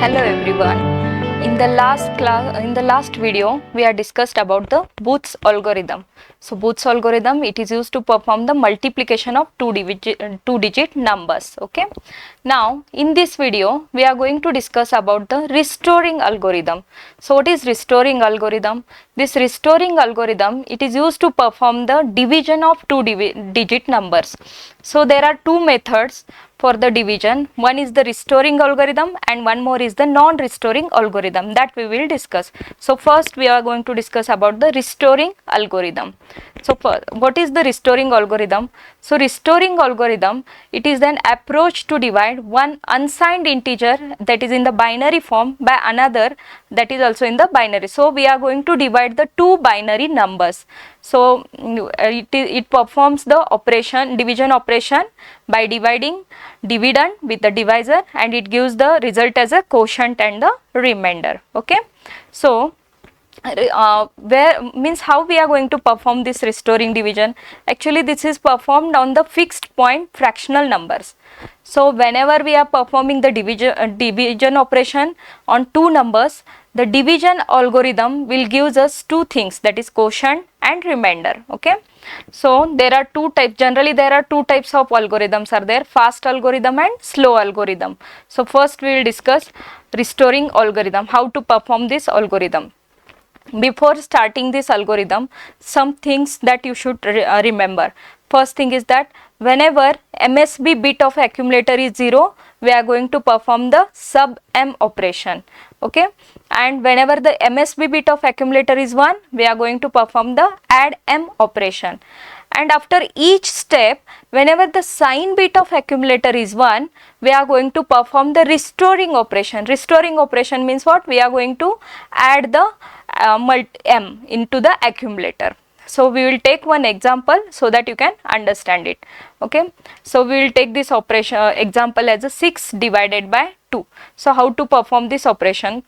Hello everyone. In the last video, we have discussed about the Booth's algorithm. So Booth's algorithm, it is used to perform the multiplication of two-digit numbers. Okay. Now in this video, we are going to discuss about the restoring algorithm. So what is restoring algorithm? This restoring algorithm, it is used to perform the division of two-digit numbers. So there are two methods for the division. One is the restoring algorithm and one more is the non-restoring algorithm that we will discuss. So first we are going to discuss about the restoring algorithm. So what is the restoring algorithm? So restoring algorithm, it is an approach to divide one unsigned integer that is in the binary form by another that is also in the binary. So we are going to divide the two binary numbers. So it performs the division operation by dividing dividend with the divisor, and it gives the result as a quotient and the remainder. Okay. So how we are going to perform this restoring division? Actually this is performed on the fixed point fractional numbers. So whenever we are performing the division operation on two numbers, the division algorithm will give us two things, that is quotient and remainder. Okay. So there are two types, generally there are two types of algorithms are there, fast algorithm and slow algorithm. So first we will discuss restoring algorithm, how to perform this algorithm. Before starting this algorithm, some things that you should remember. First thing is that whenever MSB bit of accumulator is 0, we are going to perform the sub m operation. Okay. And whenever the MSB bit of accumulator is 1, we are going to perform the add m operation. And after each step, whenever the sign bit of accumulator is 1, we are going to perform the restoring operation. Restoring operation means what? We are going to add the m into the accumulator. So we will take one example so that you can understand it. Okay. So we will take this operation example as a 6 divided by 2. So how to perform this operation?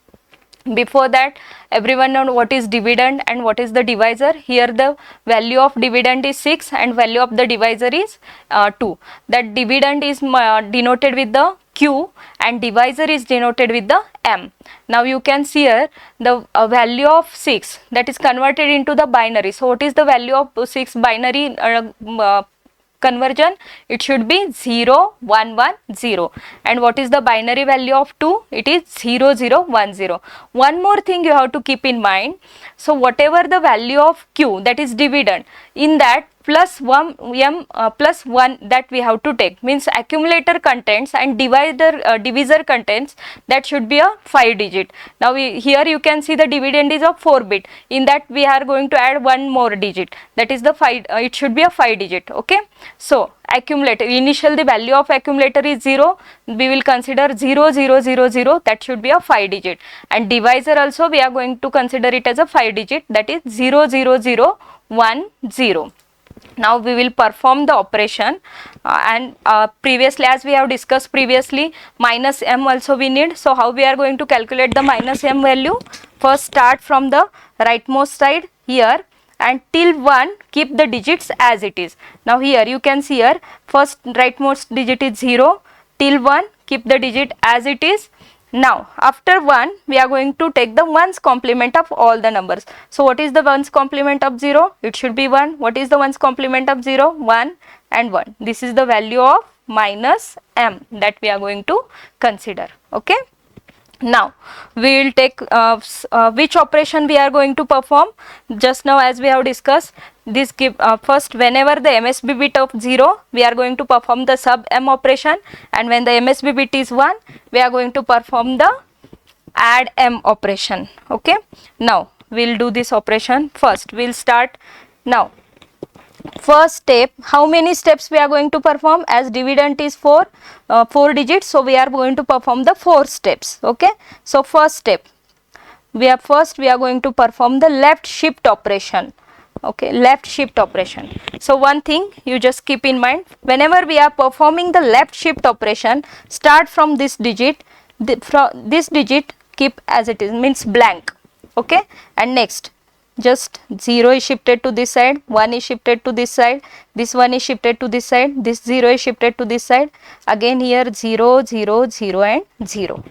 Before that, everyone knows what is dividend and what is the divisor. Here the value of dividend is 6 and value of the divisor is 2. That dividend is denoted with the Q and divisor is denoted with the M. Now you can see here the value of 6 that is converted into the binary. So what is the value of 6 binary conversion? It should be 0 1 1 0. And what is the binary value of 2? It is 0 0 1 0. One more thing you have to keep in mind. So whatever the value of Q, that is dividend, in that plus 1 plus 1 that we have to take, means accumulator contents and divisor contents, that should be a 5 digit. Now here you can see the dividend is of 4 bit. In that we are going to add one more digit, that is the 5, it should be a 5 digit. Okay. So accumulator, initial the value of accumulator is 0, we will consider 0 0 0 0, that should be a 5 digit, and divisor also we are going to consider it as a 5 digit, that is 0 0 0 1 0. Now we will perform the operation and previously, as we have discussed previously, minus m also we need. So how we are going to calculate the minus m value? First start from the rightmost side here and till 1 keep the digits as it is. Now here you can see here first rightmost digit is 0, till 1 keep the digit as it is. Now after 1 we are going to take the 1's complement of all the numbers. So what is the 1's complement of 0? It should be 1. What is the 1's complement of 0? 1 and 1. This is the value of minus m that we are going to consider. Okay. Now we will take which operation we are going to perform. Just now as we have discussed, this give first whenever the MSB bit of 0, we are going to perform the sub m operation, and when the MSB bit is 1, we are going to perform the add m operation. Okay. Now we will do this operation. First we will start. Now first step, how many steps we are going to perform? As dividend is 4 digits, so we are going to perform the 4 steps. Okay. So first step, we are going to perform the left shift operation. Okay, left shift operation. So one thing you just keep in mind, whenever we are performing the left shift operation, start from this digit, this digit keep as it is, means blank. Okay. And next just 0 is shifted to this side, 1 is shifted to this side, this 1 is shifted to this side, this 0 is shifted to this side, again here 0 0 0 and 0.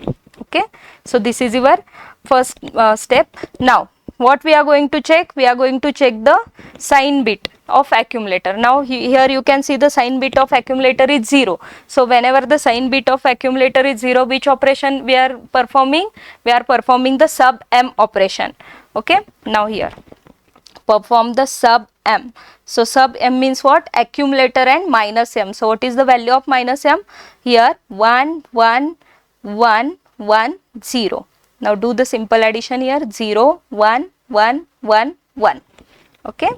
Okay, so this is your first step. Now what we are going to check? We are going to check the sign bit of accumulator. Now here you can see the sign bit of accumulator is 0. So whenever the sign bit of accumulator is 0, which operation we are performing? We are performing the sub m operation. Okay, now here perform the sub m. So sub m means what? Accumulator and minus m. So what is the value of minus m? Here 1 1 1 1 0. Now do the simple addition here, 0 1 1 1 1. Okay,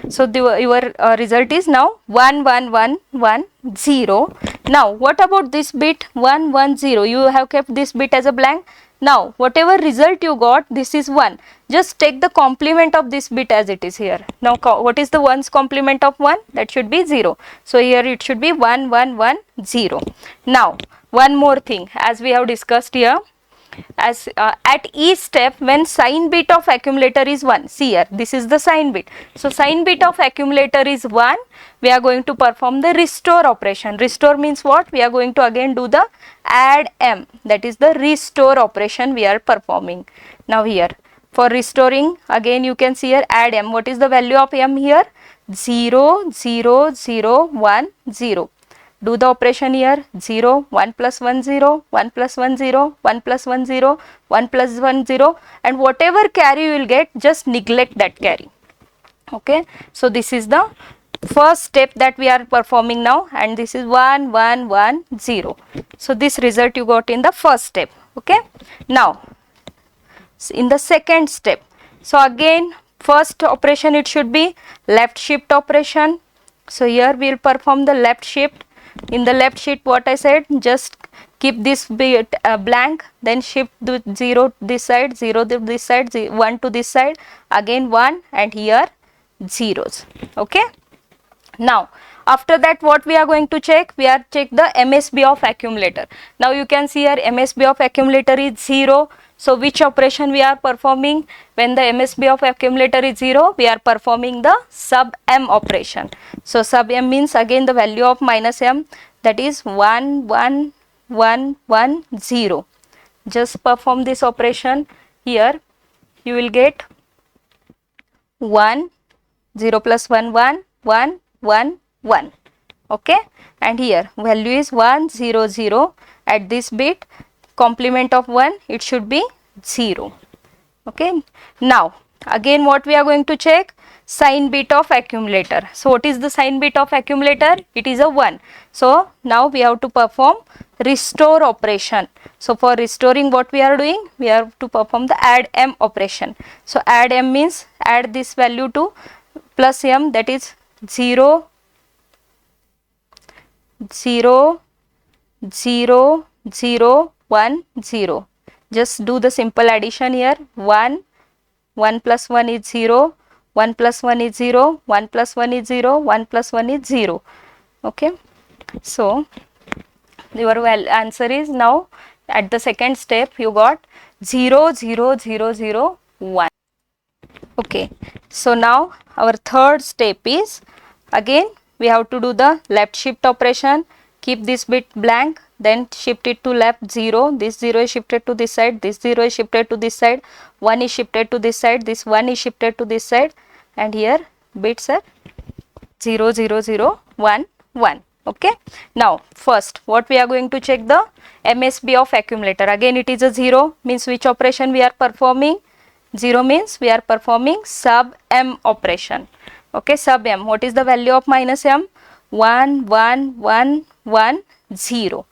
so your result is now 1 1 1 1 0. Now what about this bit 1 1 0? You have kept this bit as a blank. Now whatever result you got, this is 1. Just take the complement of this bit as it is here. Now what is the 1's complement of 1? That should be 0. So here it should be 1 1 1 0. Now one more thing, as we have discussed here, as at each step when sign bit of accumulator is 1, see here, this is the sign bit. So sign bit of accumulator is 1, we are going to perform the restore operation. Restore means what? We are going to again do the add m, that is the restore operation we are performing. Now here for restoring, again you can see here add m. What is the value of m here? 0 0 0 1 0. Do the operation here, 0 1 plus 1 0 1 plus 1 0 1 plus 1 0 1 plus 1 0, and whatever carry you will get, just neglect that carry. Okay, so this is the first step that we are performing now, and this is 1 1 1 0. So this result you got in the first step. Okay, now in the second step, so again first operation it should be left shift operation. So here we will perform the left shift. In the left shift, what I said, just keep this bit blank, then shift the 0 this side, 0 this side, 1 to this side, again 1, and here zeros. Okay, now after that what we are going to check? We are check the MSB of accumulator. Now you can see here MSB of accumulator is 0. So which operation we are performing? When the MSB of accumulator is 0, we are performing the sub m operation. So sub m means again the value of minus m, that is 1 1 1 1 0. Just perform this operation. Here you will get 1 0 plus 1 1 1 1 1. Okay, and here value is 1 0 0. At this bit, complement of 1, it should be 0. Okay, now again what we are going to check? Sign bit of accumulator. So what is the sign bit of accumulator? It is a 1. So now we have to perform restore operation. So for restoring, what we are doing? We have to perform the add m operation. So add m means add this value to plus m, that is 0 0 0 0 1 0. Just do the simple addition here. 1 1 plus 1 is 0, 1 plus 1 is 0, 1 plus 1 is 0, 1 plus 1 is 0. Okay, so your answer is now at the second step you got 0 0 0 0 1. Okay, so now our third step is, again we have to do the left shift operation. Keep this bit blank, then shift it to left 0. This 0 is shifted to this side, this 0 is shifted to this side, 1 is shifted to this side, this 1 is shifted to this side, and here bits are 0 0 0 1 1. Okay, now first what we are going to check? The MSB of accumulator. Again it is a 0, means which operation we are performing? 0 means we are performing sub m operation. Okay, sub m. What is the value of minus m? 1 1 1 1 0.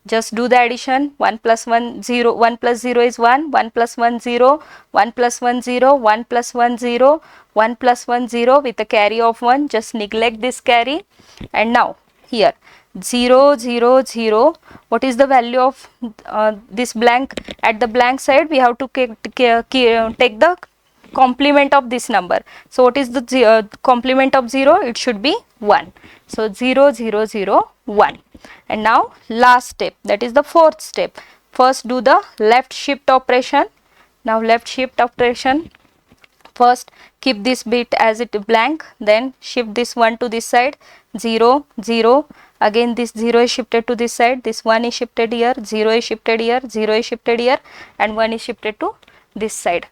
Just do the addition. 1 plus 1 0, 1 plus 0 is 1, 1 plus 1 0, 1 plus 1 0, 1 plus 1 0, 1 plus 1 0 with a carry of 1. Just neglect this carry, and now here 0 0 0. What is the value of this blank? At the blank side we have to take the complement of this number. So what is the complement of 0? It should be 1. So 0 0 0 1. And now last step, that is the fourth step. First do the left shift operation. Now left shift operation, First keep this bit as it blank, then shift this 1 to this side, 0 0, again this 0 is shifted to this side, this 1 is shifted here, 0 is shifted here, 0 is shifted here, and 1 is shifted to this side.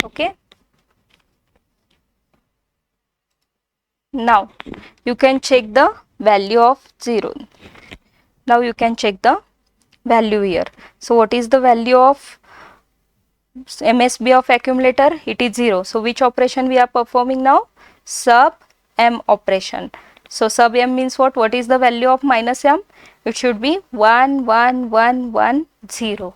Okay, now you can check the value of 0. Now you can check the value here. So what is the value of MSB of accumulator? It is 0. So which operation we are performing now? Sub M operation. So sub M means what? What is the value of minus M? It should be 1 1 1 1 0.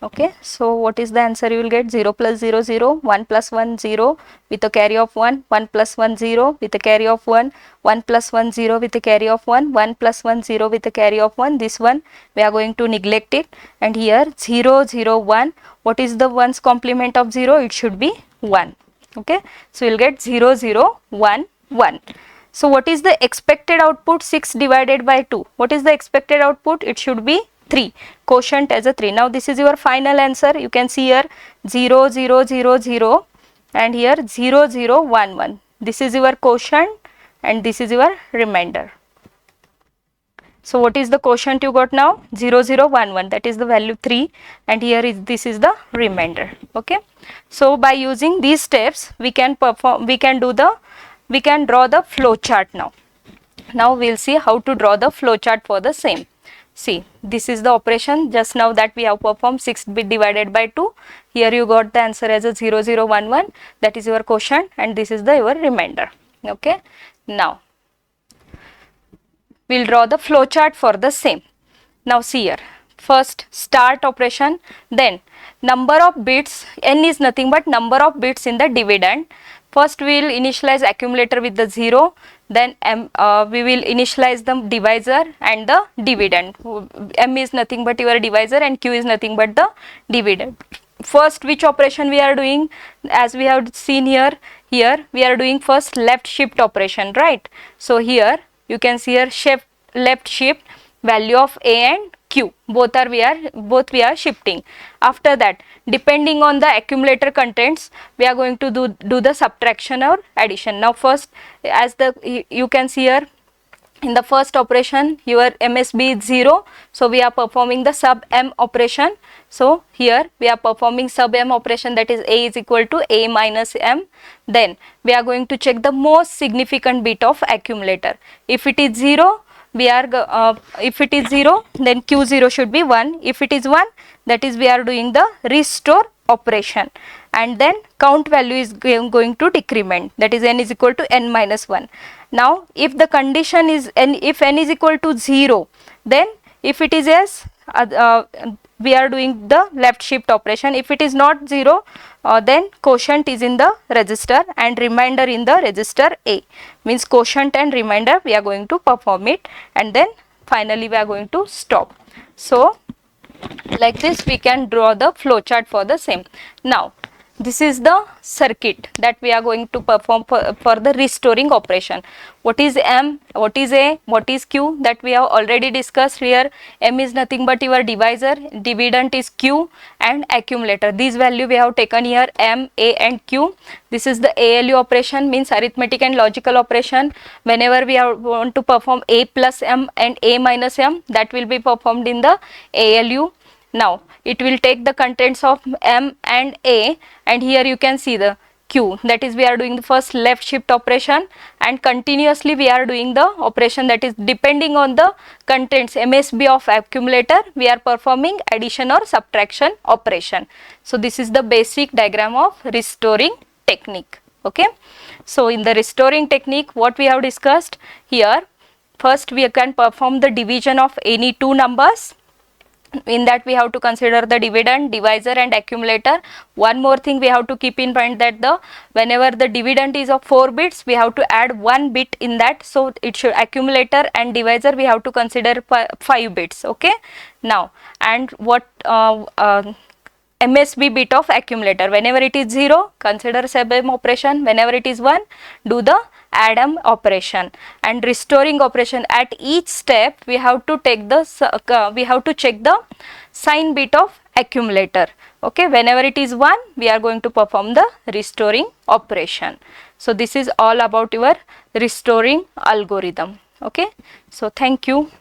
Okay, so what is the answer you will get? 0 plus 0 0, 1 plus 1 0 with a carry of 1, 1 plus 1 0 with a carry of 1, 1 plus 1 0 with a carry of 1, 1 plus 1 0 with a carry of 1. This one we are going to neglect it, and here 0 0 1. What is the 1's complement of 0? It should be 1. Okay, so you will get 0 0 1 1. So what is the expected output? 6 divided by 2. What is the expected output? It should be 3, quotient as a 3. Now this is your final answer. You can see here 0 0 0 0 and here 0 0 1 1. This is your quotient and this is your remainder. So what is the quotient you got now? 0 0 1 1, that is the value 3, and here is this is the remainder. Okay, so by using these steps we can draw the flow chart now. Now we'll see how to draw the flow chart for the same. See, this is the operation just now that we have performed, 6 bit divided by 2. Here you got the answer as a 0 0 1 1, that is your quotient, and this is the your remainder. Okay, now we'll draw the flow chart for the same. Now see here, first start operation, then number of bits, n is nothing but number of bits in the dividend. First we will initialize accumulator with the 0, then we will initialize the divisor and the dividend. M is nothing but your divisor and Q is nothing but the dividend. First which operation we are doing? As we have seen here we are doing first left shift operation, right? So here you can see here left shift, value of A and Q, both we are shifting. After that, depending on the accumulator contents, we are going to do the subtraction or addition. Now first, as you can see here, in the first operation your MSB is 0, so we are performing the sub M operation. So here we are performing sub M operation, that is A is equal to A minus M. Then we are going to check the most significant bit of accumulator. If it is 0, if it is 0, then Q0 should be 1. If it is 1, that is we are doing the restore operation, and then count value is going to decrement, that is n is equal to n minus 1. Now if the condition is if n is equal to 0, then if it is yes, we are doing the left shift operation. If it is not 0, then quotient is in the register and remainder in the register A. Means quotient and remainder we are going to perform it, and then finally we are going to stop. So like this we can draw the flow chart for the same. Now this is the circuit that we are going to perform for the restoring operation. What is M, what is A, what is Q, that we have already discussed here. M is nothing but your divisor, dividend is Q, and accumulator. These value we have taken here, M, A and Q. This is the ALU operation, means arithmetic and logical operation. Whenever we want to perform A plus M and A minus M, that will be performed in the ALU. Now it will take the contents of M and A, and here you can see the Q, that is we are doing the first left shift operation, and continuously we are doing the operation, that is depending on the contents MSB of accumulator, we are performing addition or subtraction operation. So this is the basic diagram of restoring technique. Okay, so in the restoring technique what we have discussed here, first we can perform the division of any two numbers. In that we have to consider the dividend, divisor and accumulator. One more thing we have to keep in mind, that whenever the dividend is of 4 bits, we have to add 1 bit in that, so it should accumulator and divisor we have to consider 5 bits. Okay, now and what MSB bit of accumulator, whenever it is 0 consider sub M operation, whenever it is 1 do the add M operation. And restoring operation, at each step we have to take the check the sign bit of accumulator. Okay, whenever it is 1, we are going to perform the restoring operation. So this is all about your restoring algorithm. Okay, so thank you.